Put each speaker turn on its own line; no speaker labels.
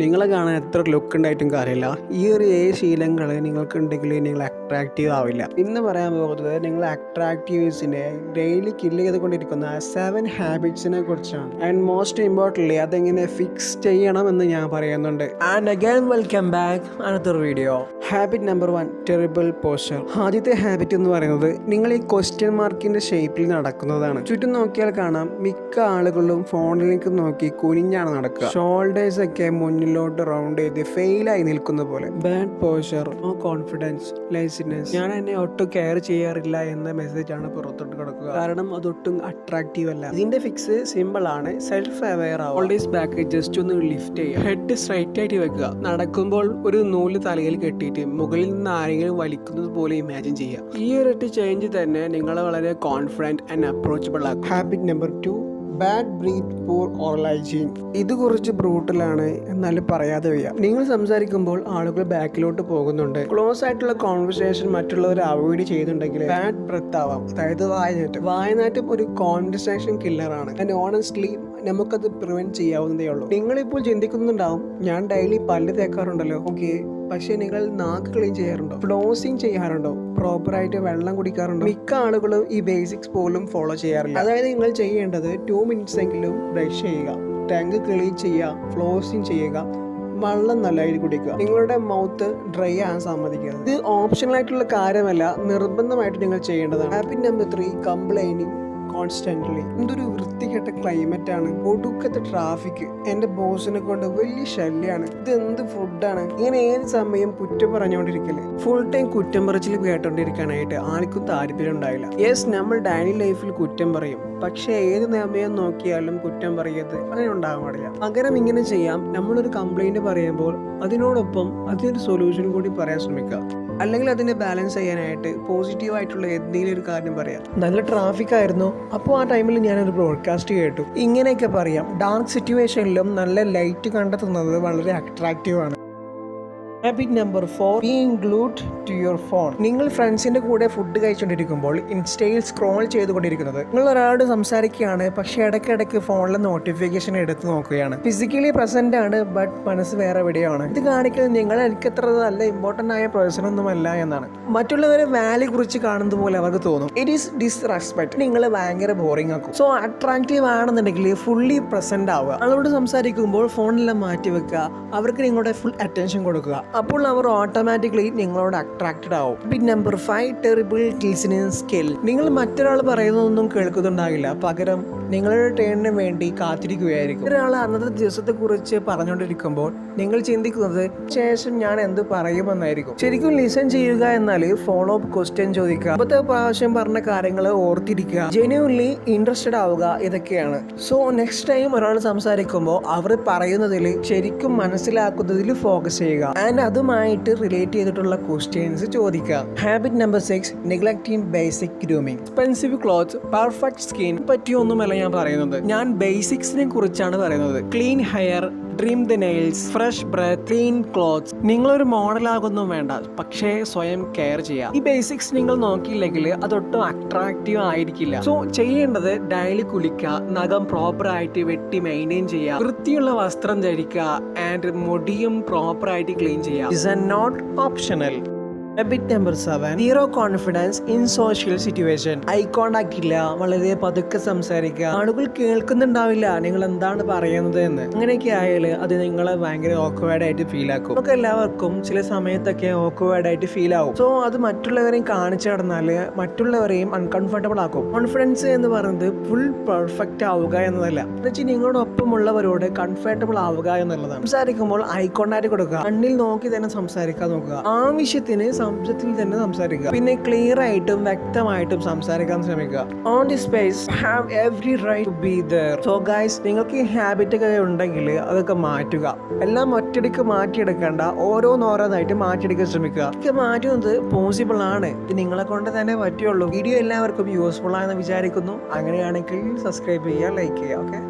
നിങ്ങളെ കാണാൻ എത്ര ലുക്ക് ഉണ്ടായിട്ടും കാര്യമില്ല. ഈ ഒരു 7 ശീലങ്ങൾ നിങ്ങൾക്കുണ്ടെങ്കിൽ നിങ്ങൾ അട്രാക്റ്റീവ് ആവില്ല. ഇന്ന് പറയാൻ പോകുന്നത് നിങ്ങൾ അട്രാക്റ്റീവ്സിനെ ഡെയിലി കില്ല് ചെയ്തുകൊണ്ടിരിക്കുന്ന 7 ഹാബിറ്റ്സിനെ കുറിച്ചാണ്. ആൻഡ് മോസ്റ്റ് ഇമ്പോർട്ടൻ്റ്ലി അതെങ്ങനെ ഫിക്സ് ചെയ്യണമെന്ന് ഞാൻ പറയുന്നുണ്ട്. And again welcome back another video. Habit number 1, terrible posture. ആദ്യത്തെ ഹാബിറ്റ് എന്ന് പറയുന്നത് നിങ്ങൾ ഈ ക്വസ്റ്റ്യൻ മാർക്കിന്റെ ഷേപ്പിൽ നടക്കുന്നതാണ്. ചുറ്റും നോക്കിയാൽ കാണാം മിക്ക ആളുകളും ഫോണിലേക്ക് നോക്കി കുനിഞ്ഞാണ് നടക്കുക. ഷോൾഡേഴ്സ് ഒക്കെ മുന്നിലോട്ട് റൗണ്ട് ചെയ്ത് ഫെയിലായി നിൽക്കുന്ന പോലെ. Bad posture, no confidence, laziness, ഞാൻ എന്നെ ഒട്ടും കെയർ ചെയ്യാറില്ല എന്ന മെസ്സേജ് ആണ് പുറത്തോട്ട് കിടക്കുക. കാരണം അതൊട്ടും അട്രാക്റ്റീവ് അല്ല. ഇതിന്റെ ഫിക്സ് സിമ്പിൾ ആണ്. സെൽഫ് അവെയർ ആവുക. ഷോൾഡേഴ്സ് ബാക്ക് ജസ്റ്റ് ഒന്ന് ലിഫ്റ്റ് ചെയ്യുക. ഹെഡ് സ്ട്രൈറ്റ് ആയിട്ട് വെക്കുക. നടക്കുമ്പോൾ ഒരു നൂല് തലയിൽ കെട്ടിയിട്ട് മുകളിൽ നിന്ന് ആരെങ്കിലും വലിക്കുന്നത് പോലെ ഇമാജിൻ ചെയ്യുക. ഈ ഒരൊറ്റ ചേഞ്ച് തന്നെ നിങ്ങളെ വളരെ കോൺഫിഡൻറ്റ് ആൻഡ് അപ്രോച്ചബിൾ ആക്കും. ഹാബിറ്റ് നമ്പർ 2, ബാഡ് ബ്രീത്ത്, പൂർ ഓറൽ ഹൈജീൻ. ഇത് കുറച്ച് ബ്രൂട്ടലാണ്, എന്നാലും പറയാതെ വയ്യ. നിങ്ങൾ സംസാരിക്കുമ്പോൾ ആളുകൾ ബാക്കിലോട്ട് പോകുന്നുണ്ട്. ക്ലോസ് ആയിട്ടുള്ള കോൺവെർസേഷൻ മറ്റുള്ളവർ അവോയ്ഡ് ചെയ്യുന്നുണ്ടെങ്കിൽ ബാഡ് ബ്രെത്ത് ആവാം. അതായത് വായനാറ്റം ഒരു കോൺവെർസേഷൻ കില്ലറാണ്. ആൻഡ് ഓണസ്റ്റ്ലി നമുക്കത് പ്രിവെന്റ് ചെയ്യാവുന്നതേ ഉള്ളൂ. നിങ്ങളിപ്പോൾ ചിന്തിക്കുന്നുണ്ടാവും, ഞാൻ ഡെയിലി പല്ല് തേക്കാറുണ്ടല്ലോ. ഓക്കെ, പക്ഷേ നിങ്ങൾ നാക്ക് ക്ലീൻ ചെയ്യാറുണ്ടോ? ഫ്ലോസിങ് ചെയ്യാറുണ്ടോ? പ്രോപ്പറായിട്ട് വെള്ളം കുടിക്കാറുണ്ടോ? മിക്ക ആളുകളും ഈ ബേസിക്സ് പോലും ഫോളോ ചെയ്യാറില്ല. അതായത് നിങ്ങൾ ചെയ്യേണ്ടത് 2 മിനിറ്റ്സ് എങ്കിലും ബ്രഷ് ചെയ്യുക, ടങ് ക്ലീൻ ചെയ്യുക, ഫ്ലോസിങ് ചെയ്യുക, വെള്ളം നല്ലതായിട്ട് കുടിക്കുക. നിങ്ങളുടെ മൗത്ത് ഡ്രൈ ആകാൻ സമ്മതിക്കരുത്. ഇത് ഓപ്ഷണൽ ആയിട്ടുള്ള കാര്യമല്ല, നിർബന്ധമായിട്ട് നിങ്ങൾ ചെയ്യേണ്ടതാണ്. Habit number 3, complaining constantly. എന്തൊരു വൃത്തികെട്ട ക്ലൈമറ്റ് ആണ്, ഒടുക്കത്തെ ട്രാഫിക്, എന്റെ ബോസിനെ കൊണ്ട് വലിയ ശല്യാണ്, ഇത് എന്ത് ഫുഡാണ്, ഇങ്ങനെ ഏത് സമയം കുറ്റം പറഞ്ഞുകൊണ്ടിരിക്കല്. ഫുൾ ടൈം കുറ്റം പറച്ചിൽ കേട്ടോണ്ടിരിക്കാനായിട്ട് ആർക്കും താല്പര്യം ഉണ്ടാവില്ല. യെസ്, നമ്മൾ ഡെയിലി ലൈഫിൽ കുറ്റം പറയും, പക്ഷെ ഏത് സമയം നോക്കിയാലും കുറ്റം പറയരുത്, അങ്ങനെ ഉണ്ടാകാൻ പാടില്ല. പകരം ഇങ്ങനെ ചെയ്യാം, നമ്മളൊരു കംപ്ലൈന്റ് പറയുമ്പോൾ അതിനോടൊപ്പം അതിനൊരു സൊല്യൂഷൻ കൂടി പറയാൻ ശ്രമിക്കുക. അല്ലെങ്കിൽ അതിനെ ബാലൻസ് ചെയ്യാനായിട്ട് പോസിറ്റീവ് ആയിട്ടുള്ള എന്തെങ്കിലും ഒരു കാര്യം പറയാം. നല്ല ട്രാഫിക് ആയിരുന്നു, അപ്പോൾ ആ ടൈമിൽ ഞാനൊരു ബ്രോഡ്കാസ്റ്റ് കേട്ടു, ഇങ്ങനെയൊക്കെ പറയാം. ഡാർക്ക് സിറ്റുവേഷനിലും നല്ല ലൈറ്റ് കണ്ടെത്തുന്നത് വളരെ അട്രാക്റ്റീവ് ആണ്. Habit number 4, being glued to your phone. നിങ്ങൾ ഫ്രണ്ട്സിന്റെ കൂടെ ഫുഡ് കഴിച്ചുകൊണ്ടിരിക്കുമ്പോൾ ഇൻസ്റ്റയിൽ സ്ക്രോൾ ചെയ്തുകൊണ്ടിരിക്കുന്നത്. നിങ്ങൾ ഒരാളോട് സംസാരിക്കുകയാണ്, പക്ഷേ ഇടയ്ക്കിടയ്ക്ക് ഫോണിലെ നോട്ടിഫിക്കേഷൻ എടുത്ത് നോക്കുകയാണ്. ഫിസിക്കലി പ്രസന്റ് ആണ്, ബട്ട് മനസ്സ് വേറെ എവിടെയാണ്. ഇത് കാണിക്കുന്നത് നിങ്ങൾ എനിക്കത്ര നല്ല ഇമ്പോർട്ടൻ്റ് ആയ പേഴ്സൺ ഒന്നുമല്ല എന്നാണ്. മറ്റുള്ളവരെ വാല്യൂ കുറിച്ച് കാണുന്നത് പോലെ അവർക്ക് തോന്നും. It is disrespect. നിങ്ങൾ ഭയങ്കര ബോറിംഗ് ആക്കും. സോ അട്രാക്റ്റീവ് ആണെന്നുണ്ടെങ്കിൽ ഫുള്ളി പ്രസന്റ് ആവുക. ആളോട് സംസാരിക്കുമ്പോൾ ഫോണെല്ലാം മാറ്റി വെക്കുക, അവർക്ക് നിങ്ങളുടെ ഫുൾ അറ്റൻഷൻ കൊടുക്കുക. അപ്പോൾ അവർ ഓട്ടോമാറ്റിക്കലി നിങ്ങളോട് അട്രാക്റ്റഡ് ആവും. Habit number 5, terrible listening skill. നിങ്ങൾ മറ്റൊരാൾ പറയുന്നതൊന്നും കേൾക്കുന്നുണ്ടാകില്ല, പകരം നിങ്ങളുടെ ടേണിന് വേണ്ടി കാത്തിരിക്കുകയായിരിക്കും. ഒരാൾ അന്നത്തെ ദിവസത്തെ കുറിച്ച് പറഞ്ഞുകൊണ്ടിരിക്കുമ്പോൾ നിങ്ങൾ ചിന്തിക്കുന്നത് ശേഷം ഞാൻ എന്ത് പറയുമെന്നായിരിക്കും. ശരിക്കും ലിസൺ ചെയ്യുക എന്നാൽ ഫോളോ അപ്പ് ക്വസ്റ്റ്യൻ ചോദിക്കുക, അപ്പത്തെ പ്രാവശ്യം പറഞ്ഞ കാര്യങ്ങൾ ഓർത്തിരിക്കുക, ജെന്യുവൻലി ഇൻട്രസ്റ്റഡ് ആവുക, ഇതൊക്കെയാണ്. സോ നെക്സ്റ്റ് ടൈം ഒരാൾ സംസാരിക്കുമ്പോൾ അവർ പറയുന്നതിൽ ശരിക്കും മനസ്സിലാക്കുന്നതിൽ ഫോക്കസ് ചെയ്യുക. ആൻഡ് അതുമായിട്ട് റിലേറ്റ് ചെയ്തിട്ടുള്ള ക്വസ്റ്റ്യൻസ് ചോദിക്കുക. Habit number 6, neglecting basic grooming. Expensive clothes, perfect skin പറ്റിയൊന്നുമല്ല ഞാൻ പറയുന്നത്. ഞാൻ ബേസിക്സിനെ കുറിച്ചാണ് പറയുന്നത്. Clean hair, trim the nails, fresh breath, clean clothes. നിങ്ങളൊരു മോഡലാകൊന്നും വേണ്ട, പക്ഷേ സ്വയം കെയർ ചെയ്യുക. ഈ ബേസിക്സ് നിങ്ങൾ നോക്കിയില്ലെങ്കിൽ അതൊട്ടും അട്രാക്റ്റീവ് ആയിരിക്കില്ല. സോ ചെയ്യേണ്ടത് ഡെയിലി കുളിക്കുക, നഖം പ്രോപ്പർ ആയിട്ട് വെട്ടി മെയിൻറ്റെയിൻ ചെയ്യുക, വൃത്തിയുള്ള വസ്ത്രം ധരിക്കുക, ആൻഡ് മുടിയും പ്രോപ്പർ ആയിട്ട് ക്ലീൻ ചെയ്യുക. Is not optional. Habit number 7, zero confidence in social situation. Eye contact ഇല്ല, വളരെ പതുക്കെ സംസാരിക്കുക, ആളുകൾ കേൾക്കുന്നുണ്ടാവില്ല നിങ്ങൾ എന്താണ് പറയുന്നത് എന്ന്. അങ്ങനെയൊക്കെ ആയാൽ അത് നിങ്ങളെ ഭയങ്കര ഓക്വേർഡ് ആയിട്ട് ഫീൽ ആക്കും. നമുക്ക് എല്ലാവർക്കും ചില സമയത്തൊക്കെ ഓക്വേർഡ് ആയിട്ട് ഫീൽ ആവും. സോ അത് മറ്റുള്ളവരെയും കാണിച്ചു നടന്നാൽ മറ്റുള്ളവരെയും അൺകംഫർട്ടബിൾ ആക്കും. കോൺഫിഡൻസ് എന്ന് പറയുന്നത് ഫുൾ പെർഫെക്റ്റ് ആവുക എന്നതല്ല, എന്നുവെച്ചാൽ നിങ്ങളോടൊപ്പമുള്ളവരോട് കംഫർട്ടബിൾ ആവുക എന്നുള്ളതാണ്. സംസാരിക്കുമ്പോൾ ഐ കോണ്ടാക്ട് കൊടുക്കുക, കണ്ണിൽ നോക്കി തന്നെ സംസാരിക്കാൻ നോക്കുക, ആവശ്യത്തിന് സംശയത്തിൽ തന്നെ സംസാരിക്കുക, പിന്നെ ക്ലിയർ ആയിട്ടും വ്യക്തമായിട്ടും സംസാരിക്കാൻ ശ്രമിക്കുക. On the space have every right to be there. So guys, നിങ്ങൾക്ക് ഈ ഹാബിറ്റ് ഒക്കെ ഉണ്ടെങ്കിൽ അതൊക്കെ മാറ്റുക. എല്ലാം ഒറ്റയടിക്ക് മാറ്റിയെടുക്കേണ്ട, ഓരോന്നോരോന്നായിട്ട് മാറ്റിയെടുക്കാൻ ശ്രമിക്കുക. ഇതൊക്കെ മാറ്റുന്നത് പോസിബിൾ ആണ്, ഇത് നിങ്ങളെ കൊണ്ട് തന്നെ പറ്റുള്ളൂ. വീഡിയോ എല്ലാവർക്കും യൂസ്ഫുൾ ആണെന്ന് വിചാരിക്കുന്നു. അങ്ങനെയാണെങ്കിൽ സബ്സ്ക്രൈബ് ചെയ്യുക, ലൈക്ക് ചെയ്യുക. ഓക്കെ.